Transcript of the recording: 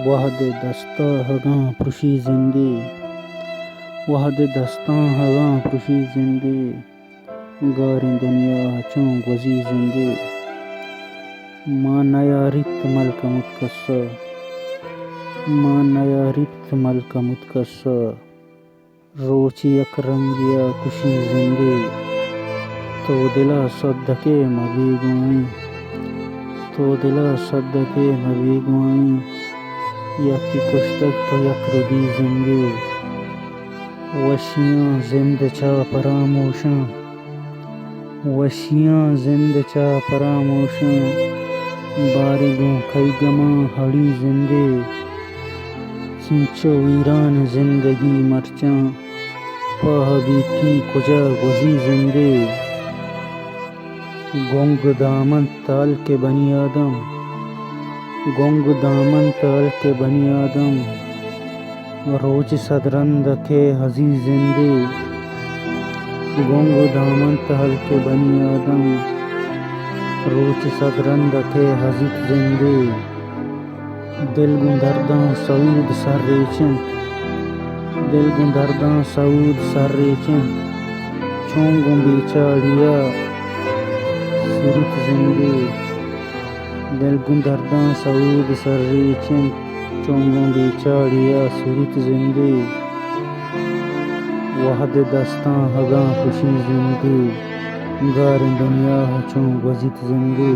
وحد دستہ ہگاں پرشی زندے، وحد دستاں ہگاں پرشی زندے، گاریں دنیا چوں گزی زندے، ماں نیاریت ملک متکسہ، ماں نیاریت ملک متکسہ، روچ یک رنگیا کشی زندے، تو دلا صدقے مبیگوئیں، تو دلا صدقے مبیگوئیں، یکی کشتگ تو یک ربی زندے، وشیاں زند چا فراموشاں، وشیاں زند چا فراموشاں، بارگوں کئی گماں ہڑی زندے، چنچو ویران زندگی مرچاں، پاہ بھی کی کجا گزی زندے، گنگ دامن تال کے بنی آدم، گنگ دامن تال کے بنی آدم، روچ صدرندکے ہزی زندے، گنگ دامن تال کے بنی آدم، روچ صدرندکے ہزیت زندے، دل گوں درداں سعود سر ریچنت، دل گوں درداں سعود سر ریچنت، چونگوں بیچاڑیا سرت زندے، دل گوں درداں سعود سر ریچنت، چونگوں بیچاڑیا سرت زندے، وحد دستاں ہگاں پرشی زندے، گاریں دنیا چوں گزیت زندے۔